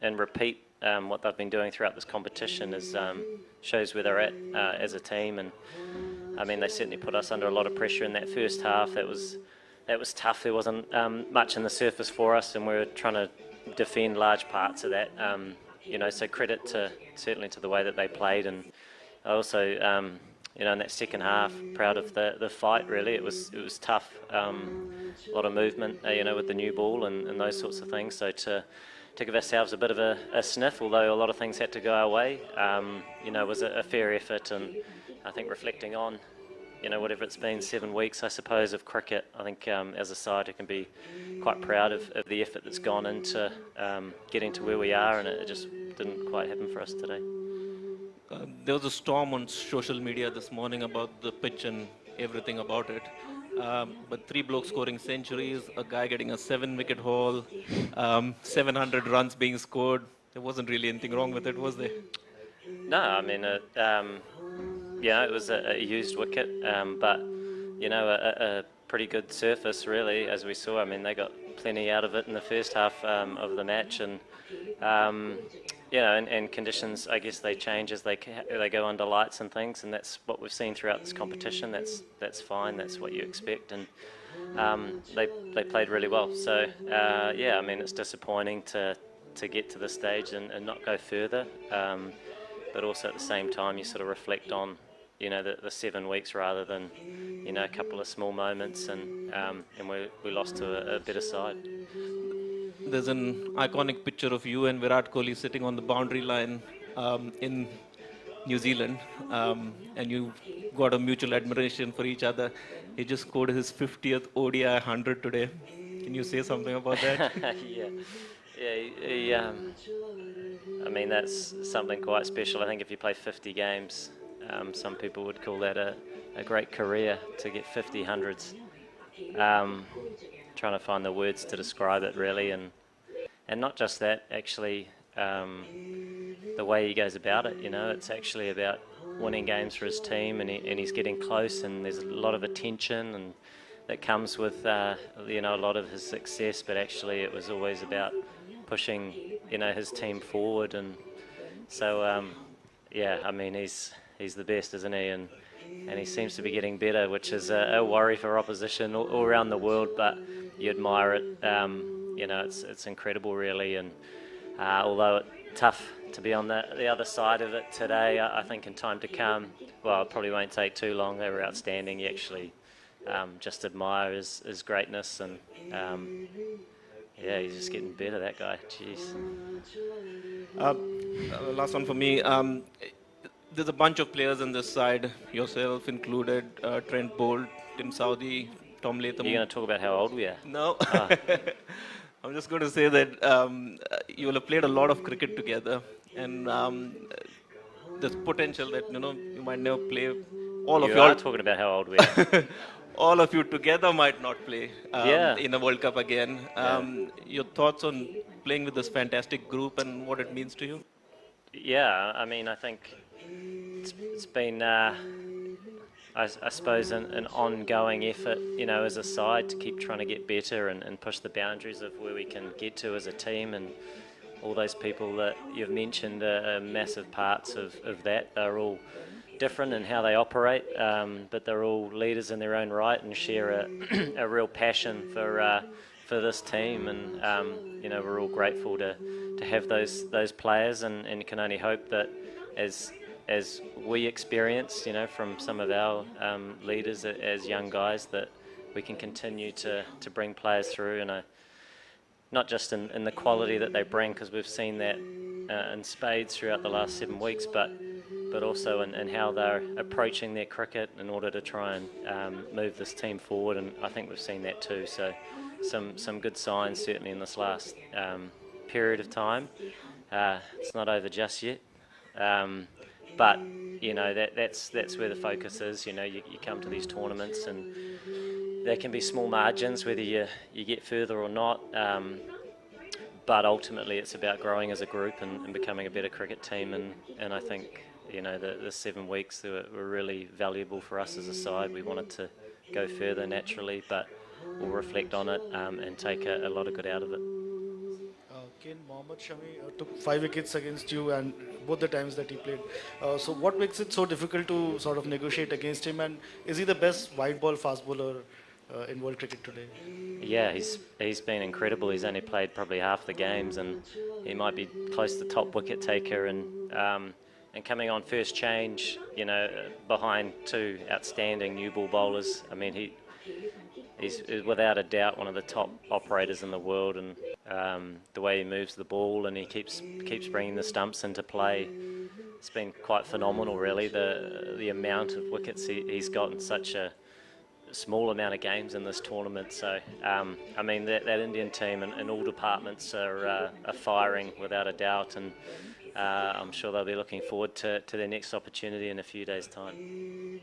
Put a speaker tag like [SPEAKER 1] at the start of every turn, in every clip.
[SPEAKER 1] and repeat what they've been doing throughout this competition is shows where they're at as a team. And I mean, they certainly put us under a lot of pressure in that first half. That was tough. There wasn't much in the surface for us, and we were trying to defend large parts of that. So credit certainly to the way that they played, and also in that second half, proud of the fight. Really, it was tough. A lot of movement, with the new ball and those sorts of things. So to give ourselves a bit of a sniff, although a lot of things had to go our way, was a fair effort. And I think reflecting on, whatever it's been, 7 weeks, I suppose, of cricket, I think as a side, it can be quite proud of the effort that's gone into getting to where we are, and it just didn't quite happen for us today.
[SPEAKER 2] There was a storm on social media this morning about the pitch and everything about it. But 3 blokes scoring centuries, a guy getting a 7-wicket haul, 700 runs being scored. There wasn't really anything wrong with it, was there?
[SPEAKER 1] No, I mean, it was a used wicket, but a pretty good surface, really, as we saw. I mean, they got plenty out of it in the first half of the match, and and conditions, I guess, they change as they go under lights and things, and that's what we've seen throughout this competition. That's fine. That's what you expect, and they played really well. So I mean, it's disappointing to get to this stage and not go further, but also at the same time, you sort of reflect on the 7 weeks rather than a couple of small moments, and we lost to a better side.
[SPEAKER 2] There's an iconic picture of you and Virat Kohli sitting on the boundary line in New Zealand, and you got a mutual admiration for each other. He just scored his 50th ODI 100 today. Can you say something about that?
[SPEAKER 1] Yeah. I mean, that's something quite special. I think if you play 50 games, some people would call that a great career, to get 50 hundreds. Trying to find the words to describe it, really, and not just that, actually, the way he goes about it. It's actually about winning games for his team, and he's getting close, and there's a lot of attention and that comes with a lot of his success, but actually it was always about pushing his team forward. And so I mean, he's the best, isn't he? And he seems to be getting better, which is a worry for opposition all around the world, but you admire it. It's incredible, really. And although it's tough to be on the other side of it today, I think in time to come, well, it probably won't take too long. They were outstanding. You actually just admire his greatness, and he's just getting better, that guy. Jeez.
[SPEAKER 2] Last one for me. There's a bunch of players on this side, yourself included, Trent Bolt, Tim Southee, Tom Latham.
[SPEAKER 1] You're going to talk about how old we are?
[SPEAKER 2] No. I'm just going to say that you will have played a lot of cricket together, and there's potential that you might never play.
[SPEAKER 1] You are talking about how old we are.
[SPEAKER 2] All of you together might not play in a World Cup again. Your thoughts on playing with this fantastic group and what it means to you?
[SPEAKER 1] Yeah, I mean, I think it's been, I suppose, an ongoing effort, as a side, to keep trying to get better and push the boundaries of where we can get to as a team. And all those people that you've mentioned are massive parts of that. They're all different in how they operate, but they're all leaders in their own right and share a real passion for this team. And we're all grateful to have those players, and can only hope that as we experience, from some of our leaders as young guys, that we can continue to bring players through, and not just in the quality that they bring, because we've seen that in spades throughout the last 7 weeks, but also in how they're approaching their cricket in order to try and move this team forward. And I think we've seen that too. So some good signs certainly in this last period of time. It's not over just yet, but that's where the focus is. You come to these tournaments, and there can be small margins whether you get further or not. But ultimately, it's about growing as a group and becoming a better cricket team. And I think the 7 weeks were really valuable for us as a side. We wanted to go further naturally, but we'll reflect on it and take a lot of good out of it.
[SPEAKER 2] Okay.
[SPEAKER 3] Kane, Mohammad Shami took 5 wickets against you, and both the times that he played. So, what makes it so difficult to sort of negotiate against him? And is he the best white ball fast bowler in world cricket today?
[SPEAKER 1] Yeah, he's been incredible. He's only played probably half the games, and he might be close to top wicket taker. And coming on first change, you know, behind two outstanding new ball bowlers. I mean, he's without a doubt one of the top operators in the world, and the way he moves the ball and he keeps bringing the stumps into play. It's been quite phenomenal, really. The amount of wickets he's got in such a small amount of games in this tournament. So, I mean, that Indian team in all departments are firing without a doubt, and I'm sure they'll be looking forward to their next opportunity in a few days' time.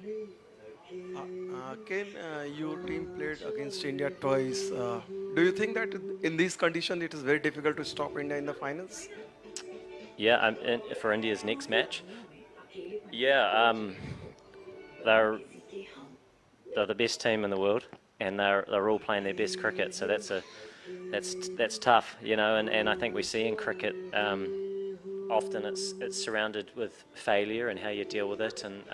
[SPEAKER 4] Ken, your team played against India twice. Do you think that in these conditions it is very difficult to stop India in the finals?
[SPEAKER 1] Yeah, for India's next match. Yeah, they're the best team in the world, and they're all playing their best cricket. So that's tough, you know. And I think we see in cricket often it's surrounded with failure and how you deal with it. And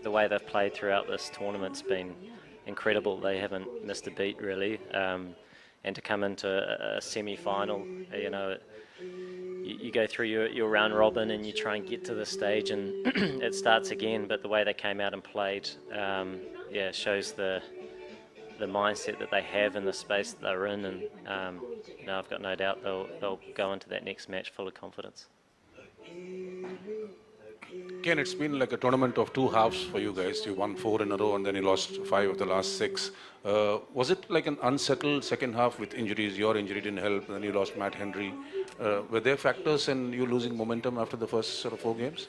[SPEAKER 1] the way they've played throughout this tournament's been incredible. They haven't missed a beat, really. And to come into a semi-final, you know, you go through your round robin and you try and get to the stage, and it starts again. But the way they came out and played, yeah, shows the mindset that they have in the space that they're in. And you know, I've got no doubt they'll go into that next match full of confidence.
[SPEAKER 5] Ken, it's been like a tournament of two halves for you guys. You won 4 in a row and then you lost 5 of the last 6. Was it like an unsettled second half with injuries? Your injury didn't help, and then you lost Matt Henry. Were there factors in you losing momentum after the first sort of 4 games?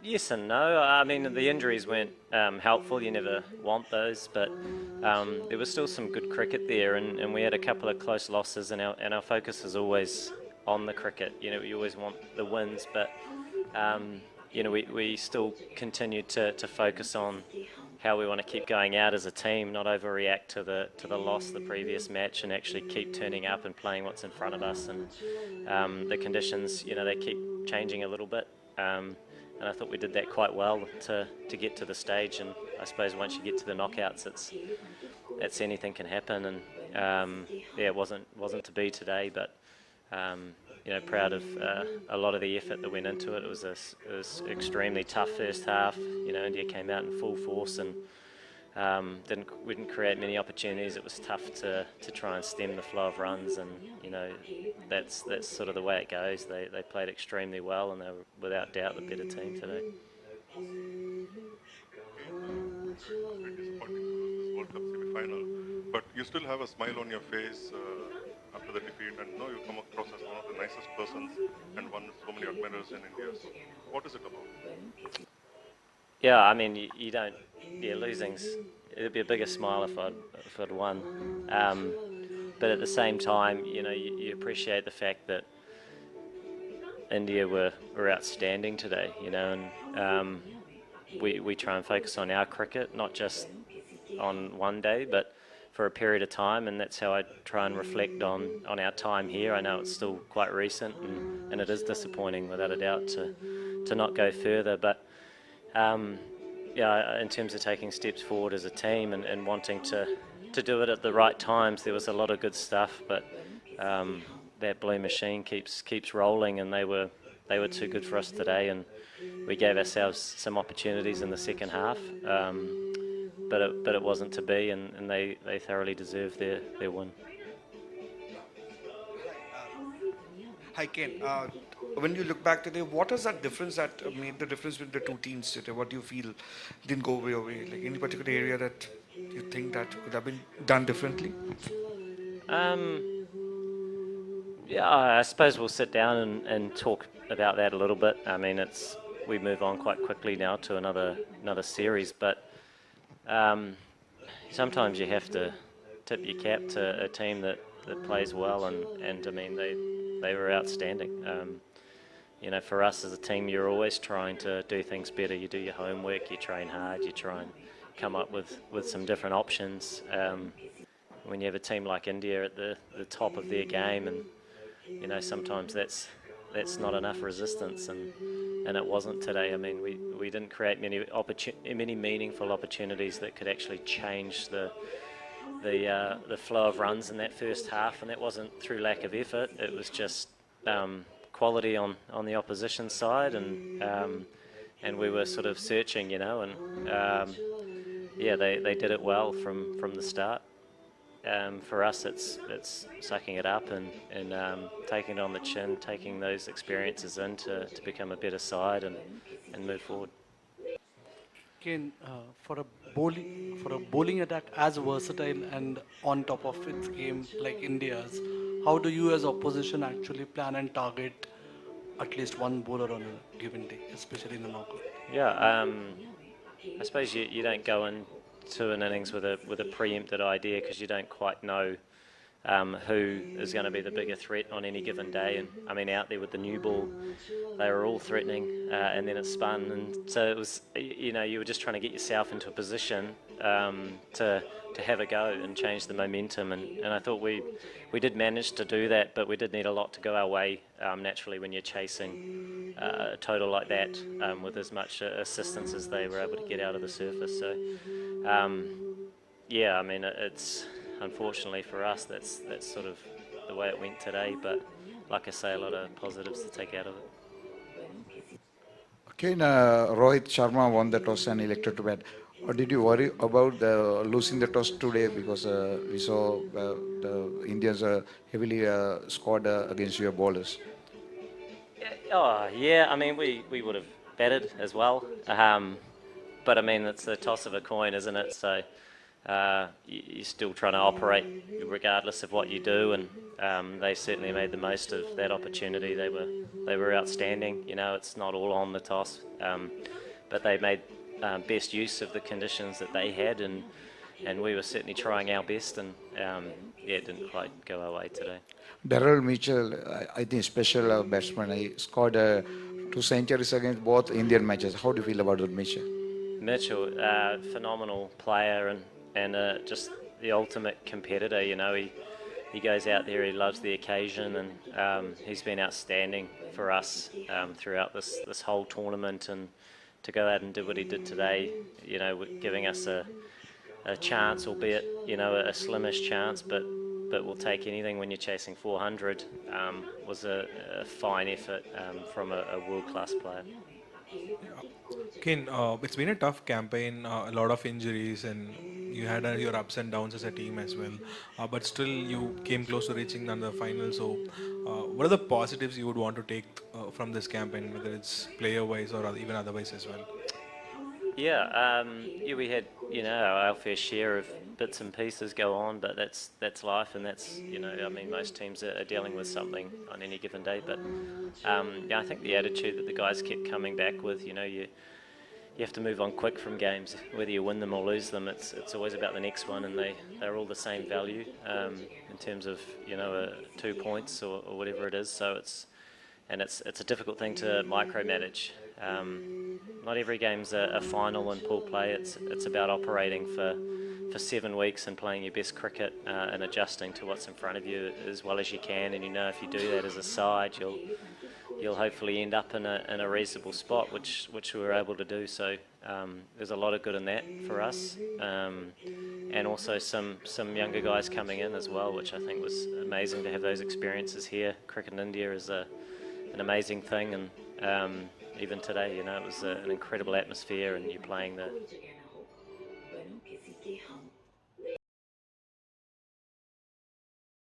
[SPEAKER 1] Yes and no. I mean, the injuries weren't helpful. You never want those, but there was still some good cricket there, and we had a couple of close losses, and our focus is always on the cricket. You know, you always want the wins, but you know, we still continue to focus on how we want to keep going out as a team, not overreact to the loss the previous match, and actually keep turning up and playing what's in front of us. And the conditions, you know, they keep changing a little bit. And I thought we did that quite well to get to the stage. And I suppose once you get to the knockouts, it's anything can happen. And yeah, it wasn't to be today, but you know, proud of a lot of the effort that went into it. It was extremely tough first half. You know, India came out in full force and we didn't create many opportunities. It was tough to try and stem the flow of runs, and you know, that's sort of the way it goes. They played extremely well, and they were without doubt the better team today.
[SPEAKER 6] World Cup semi-final, but you still have a smile on your face after the defeat, and know you come across as one of the nicest persons and won so many admirers in India. So what is it about?
[SPEAKER 1] Yeah, I mean, you don't. Yeah, losing's. It'd be a bigger smile if I'd won. But at the same time, you know, you appreciate the fact that India were outstanding today. You know, and we try and focus on our cricket, not just on one day, but for a period of time, and that's how I try and reflect on our time here. I know it's still quite recent, and it is disappointing, without a doubt, to not go further, but yeah, in terms of taking steps forward as a team and wanting to do it at the right times, there was a lot of good stuff, but that blue machine keeps rolling, and they were too good for us today, and we gave ourselves some opportunities in the second half, but it wasn't to be, and they thoroughly deserved their win.
[SPEAKER 7] Hi, Ken. When you look back today, what is that difference that made the difference with the two teams today? What do you feel didn't go your way? Like any particular area that you think that could have been done differently?
[SPEAKER 1] Yeah, I suppose we'll sit down and talk about that a little bit. I mean, we move on quite quickly now to another series, but sometimes you have to tip your cap to a team that plays well, and I mean, they were outstanding. You know, for us as a team, you're always trying to do things better. You do your homework, you train hard, you try and come up with some different options. when you have a team like India at the top of their game, and you know sometimes that's not enough resistance, and it wasn't today. I mean, we didn't create many meaningful opportunities that could actually change the flow of runs in that first half, and that wasn't through lack of effort. It was just quality on the opposition side, and we were sort of searching, you know, and yeah, they did it well from the start. For us, it's sucking it up and taking it on the chin, taking those experiences in to become a better side and move forward.
[SPEAKER 8] Kane, for a bowling attack as versatile and on top of its game like India's, how do you as opposition actually plan and target at least one bowler on a given day, especially in a knockout?
[SPEAKER 1] Yeah, I suppose you don't go into an innings with a preempted idea because you don't quite know who is going to be the bigger threat on any given day. And I mean, out there with the new ball, they were all threatening, and then it spun, and so it was, you know, you were just trying to get yourself into a position to have a go and change the momentum, and I thought we did manage to do that, but we did need a lot to go our way naturally when you're chasing a total like that with as much assistance as they were able to get out of the surface. So yeah, I mean, it's unfortunately for us that's sort of the way it went today, but like I say, a lot of positives to take out of it.
[SPEAKER 9] Okay, Rohit Sharma won the toss and elected to bat. Or did you worry about losing the toss today, because we saw the Indians heavily scored against your bowlers?
[SPEAKER 1] Oh yeah, I mean we would have batted as well, but I mean it's the toss of a coin, isn't it? So you're still trying to operate regardless of what you do, and they certainly made the most of that opportunity. They were outstanding. You know, it's not all on the toss, but they made best use of the conditions that they had, and we were certainly trying our best, and yeah, it didn't quite go our way today.
[SPEAKER 9] Daryl Mitchell, I think special batsman. He scored 2 centuries against both Indian matches. How do you feel about that, Mitchell?
[SPEAKER 1] Mitchell, phenomenal player, and just the ultimate competitor. You know, he goes out there, he loves the occasion, and he's been outstanding for us throughout this whole tournament, and to go out and do what he did today, you know, giving us a chance, albeit, you know, a slimish chance, but we'll take anything when you're chasing 400, was a fine effort from a world-class player.
[SPEAKER 10] Kane, it's been a tough campaign, a lot of injuries, and you had your ups and downs as a team as well. But still, you came close to reaching the final. So, what are the positives you would want to take from this campaign, whether it's player-wise or even otherwise as well?
[SPEAKER 1] Yeah, yeah, we had, you know, our fair share of bits and pieces go on, but that's life, and that's, you know, I mean, most teams are dealing with something on any given day. But yeah, I think the attitude that the guys kept coming back with, you know, you have to move on quick from games, whether you win them or lose them. It's always about the next one, and they're all the same value in terms of, you know, 2 points or whatever it is. So it's a difficult thing to micromanage. Not every game's a final in pool play. It's about operating for 7 weeks and playing your best cricket and adjusting to what's in front of you as well as you can. And you know, if you do that as a side, you'll hopefully end up in a reasonable spot, which we were able to do. So there's a lot of good in that for us, and also some younger guys coming in as well, which I think was amazing to have those experiences here. Cricket in India is an amazing thing, and even today, you know, it was an incredible atmosphere, and you're playing the